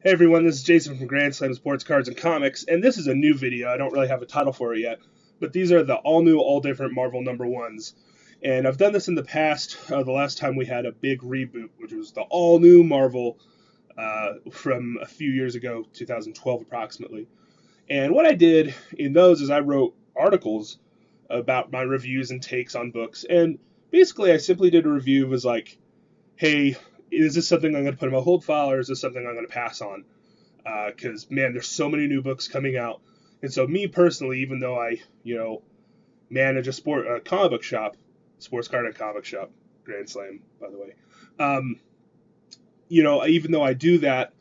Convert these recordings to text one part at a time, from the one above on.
Hey everyone, this is Jason from Grand Slam Sports Cards and Comics, and this is a new video. I don't really have a title for it yet, but these are the all new, all different Marvel number ones. And I've done this in the past. The last time we had a big reboot, which was the all new Marvel from a few years ago, 2012 approximately. And what I did in those is I wrote articles about my reviews and takes on books. And basically, I simply did a review, was like, hey, is this something I'm going to put in my hold file, or is this something I'm going to pass on? Because man, there's so many new books coming out, and so me personally, even though I manage a comic book shop, sports card and comic shop, Grand Slam, by the way, um, even though I do that,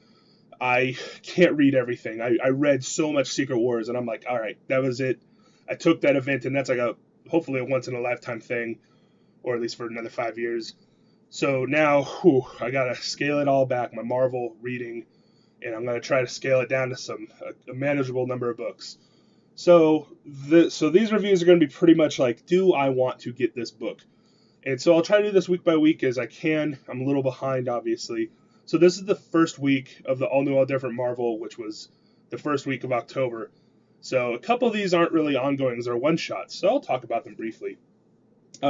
I can't read everything. I read so much Secret Wars, and I'm like, all right, that was it. I took that event, and that's like a hopefully a once in a lifetime thing, or at least for another 5 years. So now, I gotta scale it all back. My Marvel reading, and I'm going to try to scale it down to a manageable number of books. So these reviews are going to be pretty much like, do I want to get this book? And so I'll try to do this week by week as I can. I'm a little behind, obviously. So this is the first week of the all new, all different Marvel, which was the first week of October. So a couple of these aren't really ongoings; they're one shots. So I'll talk about them briefly.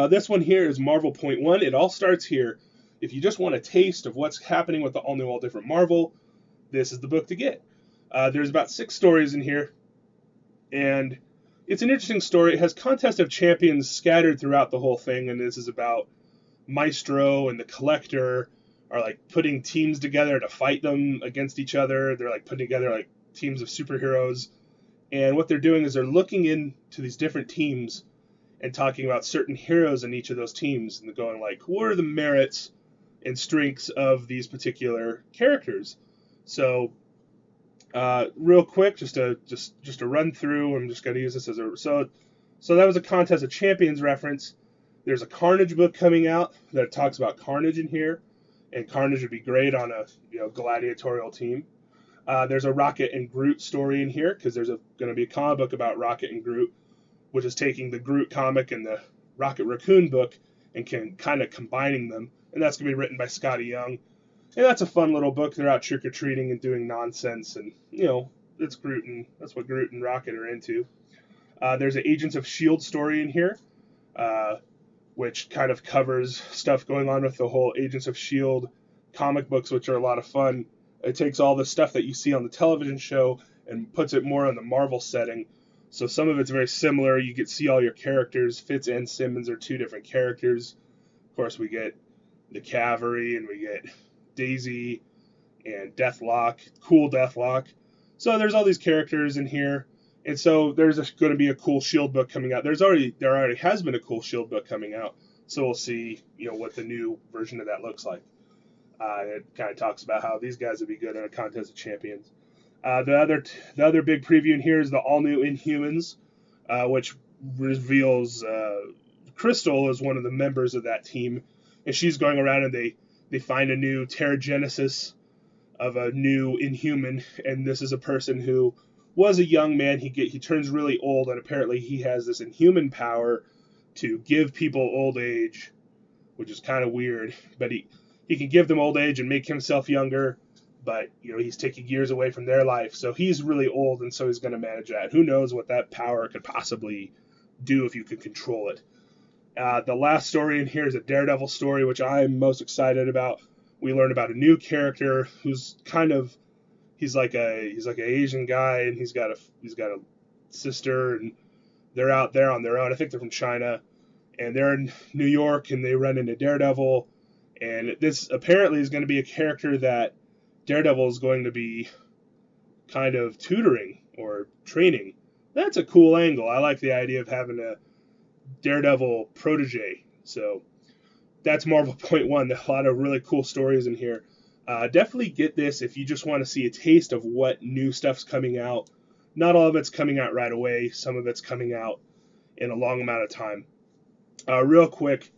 This one here is Marvel Point One. It all starts here. If you just want a taste of what's happening with the all new, all different Marvel, this is the book to get. There's about 6 stories in here, and it's an interesting story. It has Contest of Champions scattered throughout the whole thing, and this is about Maestro and the Collector are like putting teams together to fight them against each other. They're like putting together like teams of superheroes, and what they're doing is they're looking into these different teams and talking about certain heroes in each of those teams, and they're going like, what are the merits and strengths of these particular characters? So real quick, just a run through. I'm just going to use this as a so that was a Contest of Champions reference. There's a Carnage book coming out that talks about Carnage in here, and Carnage would be great on a gladiatorial team. There's a Rocket and Groot story in here because there's going to be a comic book about Rocket and Groot, which is taking the Groot comic and the Rocket Raccoon book and can kind of combining them, and that's going to be written by Scotty Young. And that's a fun little book. They're out trick or treating and doing nonsense, and it's Groot, and that's what Groot and Rocket are into. There's an Agents of Shield story in here, uh, which kind of covers stuff going on with the whole Agents of Shield comic books, which are a lot of fun. It takes all the stuff that you see on the television show and puts it more in the Marvel setting. So some of it's very similar. You get see all your characters. Fitz and Simmons are 2 different characters. Of course, we get the Cavalry and we get Daisy and Deathlock, cool Deathlock. So there's all these characters in here, and so there's going to be a cool Shield book coming out. There already has been a cool Shield book coming out, so we'll see what the new version of that looks like. It kind of talks about how these guys would be good in a Contest of Champions. The other big preview in here is the all new Inhumans, which reveals Crystal is one of the members of that team, and she's going around and they find a new Terrigenesis of a new Inhuman, and this is a person who was a young man. He turns really old, and apparently he has this Inhuman power to give people old age, which is kind of weird. But he can give them old age and make himself younger, but he's taking years away from their life, so he's really old, and so he's going to manage that. Who knows what that power could possibly do if you could control it. The last story in here is a Daredevil story, which I'm most excited about. We learn about a new character who's he's like an Asian guy, and he's got a sister, and they're out there on their own. I think they're from China, and they're in New York, and they run into Daredevil, and this apparently is going to be a character that Daredevil is going to be kind of tutoring or training. That's a cool angle. I like the idea of having a Daredevil protege. So that's Marvel Point One. There's a lot of really cool stories in here. Definitely get this if you just want to see a taste of what new stuff's coming out. Not all of it's coming out right away. Some of it's coming out in a long amount of time. Real quick,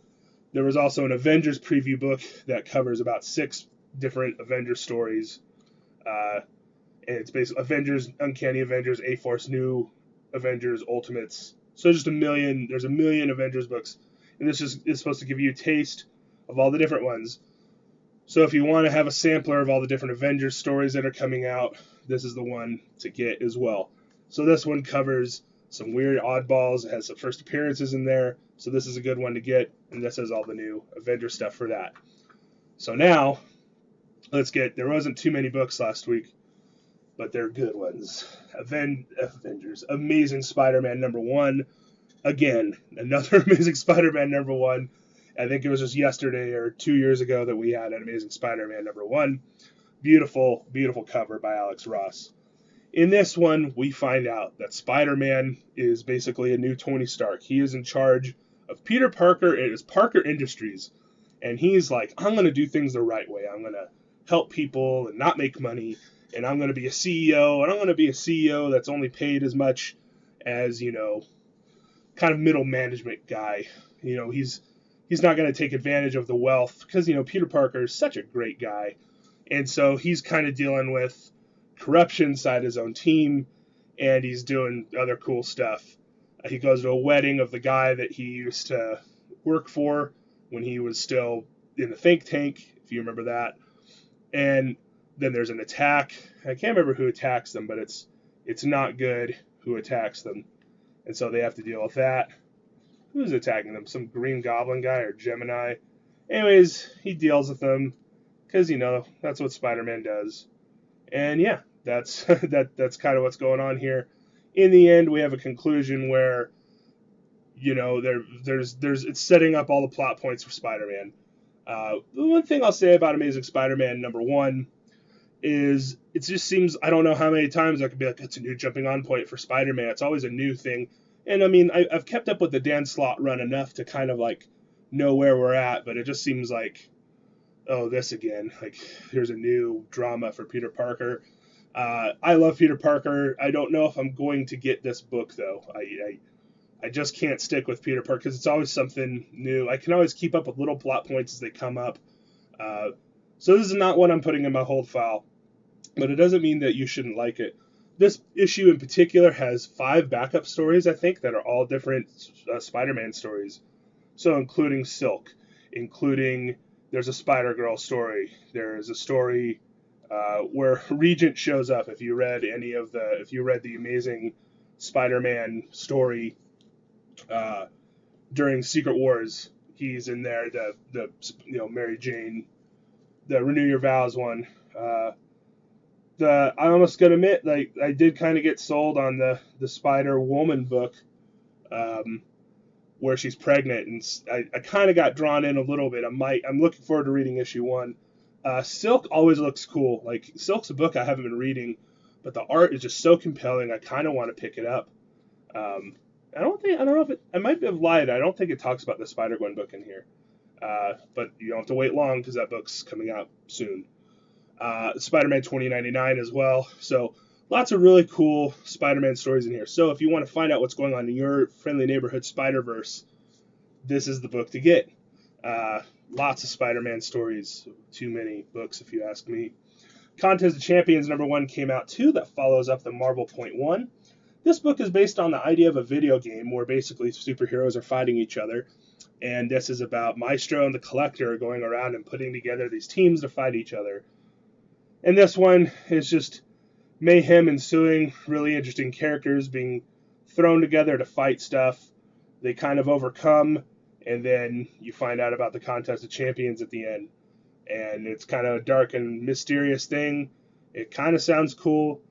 there was also an Avengers preview book that covers about 6 different Avengers stories. And it's basically Avengers, Uncanny Avengers, A-Force, New Avengers, Ultimates. So there's a million Avengers books, and this is supposed to give you a taste of all the different ones. So if you want to have a sampler of all the different Avengers stories that are coming out, this is the one to get as well. So this one covers some weird oddballs. It has some first appearances in there. So this is a good one to get. And this has all the new Avengers stuff for that. So now, there wasn't too many books last week, but they're good ones. Avengers. Amazing Spider-Man #1. Again, another Amazing Spider-Man #1. I think it was just yesterday or 2 years ago that we had an Amazing Spider-Man #1. Beautiful, beautiful cover by Alex Ross. In this one, we find out that Spider-Man is basically a new Tony Stark. He is in charge of Peter Parker and his Parker Industries. And he's like, I'm going to do things the right way. I'm going to help people and not make money. And I'm going to be a CEO. And I'm going to be a CEO that's only paid as much as, kind of middle management guy. He's not going to take advantage of the wealth because, Peter Parker is such a great guy. And so he's kind of dealing with corruption inside his own team, and he's doing other cool stuff. He goes to a wedding of the guy that he used to work for when he was still in the think tank, if you remember that. And then there's an attack. I can't remember who attacks them, but it's not good who attacks them. And so they have to deal with that. Who's attacking them? Some Green Goblin guy or Gemini? Anyways, he deals with them because, that's what Spider-Man does. And yeah, that's that's kind of what's going on here. In the end, we have a conclusion where, it's setting up all the plot points for Spider-Man. The one thing I'll say about Amazing Spider-Man #1 is it just seems, I don't know how many times I could be like, it's a new jumping on point for Spider-Man. It's always a new thing. And I mean, I've kept up with the Dan Slott run enough to kind of like know where we're at, but it just seems like, oh, this again. Like, here's a new drama for Peter Parker. I love Peter Parker. I don't know if I'm going to get this book, though. I just can't stick with Peter Parker because it's always something new. I can always keep up with little plot points as they come up. So this is not one I'm putting in my hold file, but it doesn't mean that you shouldn't like it. This issue in particular has 5 backup stories, I think, that are all different Spider-Man stories. So including Silk, there's a Spider-Girl story. There's a story where Regent shows up. If you read the Amazing Spider-Man story during Secret Wars, he's in there. The Mary Jane, the Renew Your Vows one. I almost gotta admit, like, I did kind of get sold on the Spider-Woman book, where she's pregnant, and I kind of got drawn in a little bit. I'm looking forward to reading issue 1. Silk always looks cool. Like, Silk's a book I haven't been reading, but the art is just so compelling. I kind of want to pick it up. I don't know if I might have lied. I don't think it talks about the Spider-Gwen book in here. But you don't have to wait long because that book's coming out soon. Spider-Man 2099 as well. So lots of really cool Spider-Man stories in here. So if you want to find out what's going on in your friendly neighborhood Spider-Verse, this is the book to get. Lots of Spider-Man stories. Too many books, if you ask me. Contest of Champions #1 came out too. That follows up the Marvel .1. This book is based on the idea of a video game where basically superheroes are fighting each other. And this is about Maestro and the Collector going around and putting together these teams to fight each other. And this one is just mayhem ensuing, really interesting characters being thrown together to fight stuff. They kind of overcome, and then you find out about the Contest of Champions at the end. And it's kind of a dark and mysterious thing. It kind of sounds cool,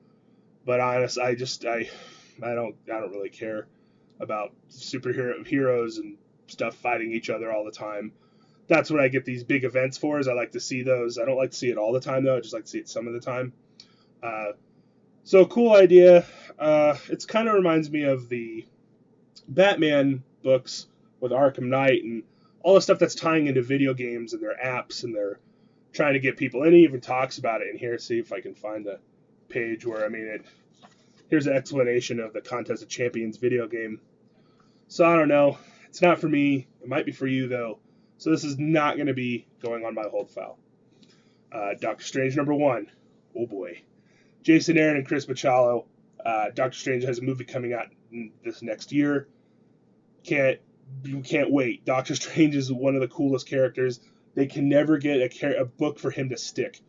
but honest, I don't really care about heroes and stuff fighting each other all the time. That's what I get these big events for, is I like to see those. I don't like to see it all the time, though. I just like to see it some of the time. So cool idea. It kind of reminds me of the Batman books with Arkham Knight and all the stuff that's tying into video games and their apps, and they're trying to get people. And he even talks about it in here. See if I can find the page where, here's an explanation of the Contest of Champions video game. So I don't know. It's not for me. It might be for you, though. So this is not going to be going on my hold file. Doctor Strange #1. Oh boy. Jason Aaron and Chris Bachalo. Doctor Strange has a movie coming out this next year. You can't wait. Doctor Strange is one of the coolest characters. they can never get a book for him to stick.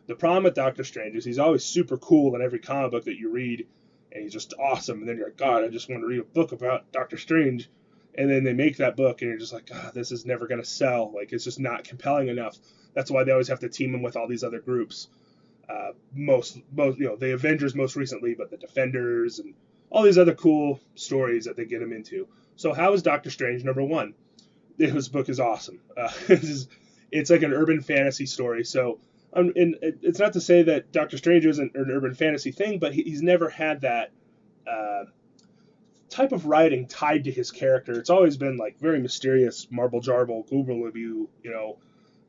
The problem with Doctor Strange is he's always super cool in every comic book that you read, and he's just awesome. And then you're like, God, I just want to read a book about Doctor Strange. And then they make that book, and you're just like, God, this is never going to sell. Like, it's just not compelling enough. That's why they always have to team him with all these other groups. Most, the Avengers most recently, but the Defenders and all these other cool stories that they get him into. So how is Doctor Strange #1? This book is awesome. It's like an urban fantasy story. So, and it's not to say that Doctor Strange isn't an urban fantasy thing, but he's never had that type of writing tied to his character. It's always been like very mysterious, marble jarble, google review,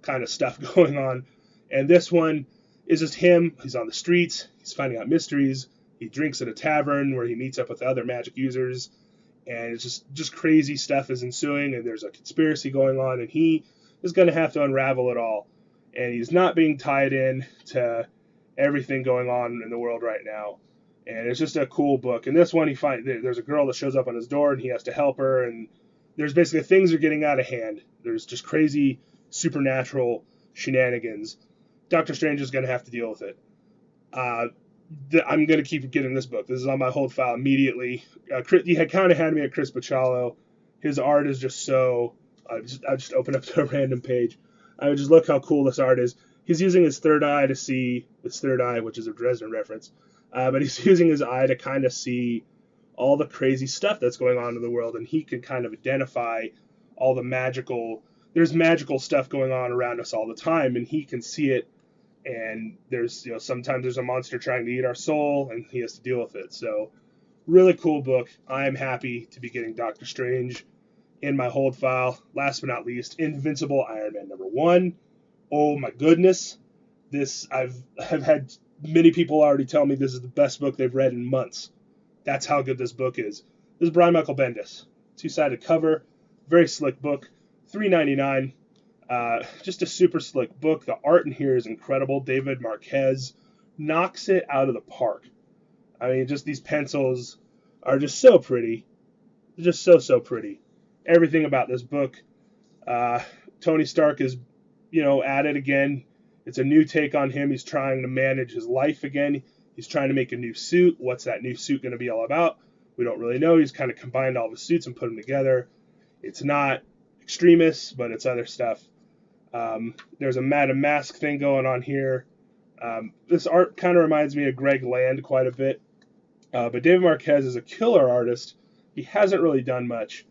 kind of stuff going on. And this one is just him. He's on the streets. He's finding out mysteries. He drinks at a tavern where he meets up with other magic users. And it's just crazy stuff is ensuing, and there's a conspiracy going on, and he is going to have to unravel it all. And he's not being tied in to everything going on in the world right now. And it's just a cool book. And this one, there's a girl that shows up on his door, and he has to help her. And there's basically things are getting out of hand. There's just crazy supernatural shenanigans. Doctor Strange is going to have to deal with it. I'm going to keep getting this book. This is on my hold file immediately. He had kind of had me at Chris Bachalo. His art is just so... I just open up to a random page. I would just look how cool this art is. He's using his third eye to see... His third eye, which is a Dresden reference. But he's using his eye to kind of see all the crazy stuff that's going on in the world. And he can kind of identify all the magical... There's magical stuff going on around us all the time. And he can see it. And there's, sometimes there's a monster trying to eat our soul, and he has to deal with it. So, really cool book. I am happy to be getting Doctor Strange in my hold file. Last but not least, Invincible Iron Man #1. Oh my goodness. I've had many people already tell me this is the best book they've read in months. That's how good this book is. This is Brian Michael Bendis. Two-sided cover. Very slick book. $3.99. Just a super slick book. The art in here is incredible. David Marquez knocks it out of the park. I mean, just these pencils are just so pretty. Just so pretty. Everything about this book. Tony Stark is, at it again. It's a new take on him. He's trying to manage his life again. He's trying to make a new suit. What's that new suit going to be all about? We don't really know. He's kind of combined all the suits and put them together. It's not Extremis, but it's other stuff. There's a Madame Mask thing going on here. This art kind of reminds me of Greg Land quite a bit. But David Marquez is a killer artist. He hasn't really done much.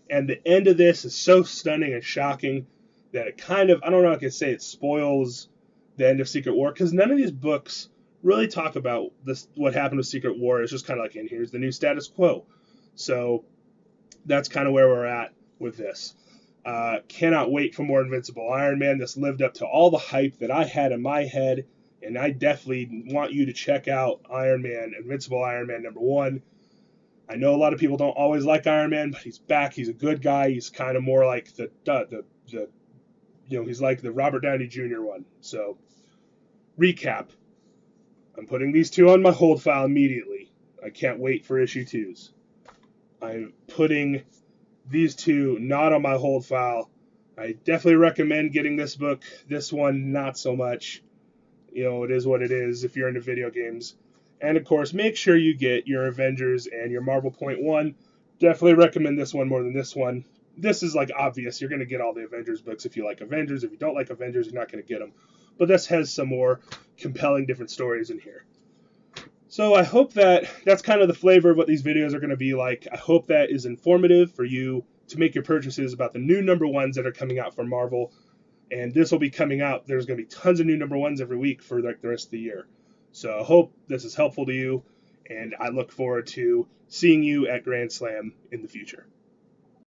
And the end of this is so stunning and shocking that it kind of, I don't know if I can say it spoils the end of Secret War, because none of these books really talk about what happened with Secret War. It's just kind of like, and here's the new status quo. So that's kind of where we're at with this. Cannot wait for more Invincible Iron Man. This lived up to all the hype that I had in my head, and I definitely want you to check out Invincible Iron Man #1. I know a lot of people don't always like Iron Man, but he's back. He's a good guy. He's kind of more like he's like the Robert Downey Jr. one. So, recap. I'm putting these two on my hold file immediately. I can't wait for issue 2s. I'm putting these two not on my hold file. I definitely recommend getting this book. This one, not so much. It is what it is if you're into video games. And, of course, make sure you get your Avengers and your Marvel .1. Definitely recommend this one more than this one. This is, obvious. You're going to get all the Avengers books if you like Avengers. If you don't like Avengers, you're not going to get them. But this has some more compelling different stories in here. So I hope that's kind of the flavor of what these videos are going to be like. I hope that is informative for you to make your purchases about the new #1s that are coming out from Marvel. And this will be coming out. There's going to be tons of new #1s every week for the rest of the year. So I hope this is helpful to you, and I look forward to seeing you at Grand Slam in the future.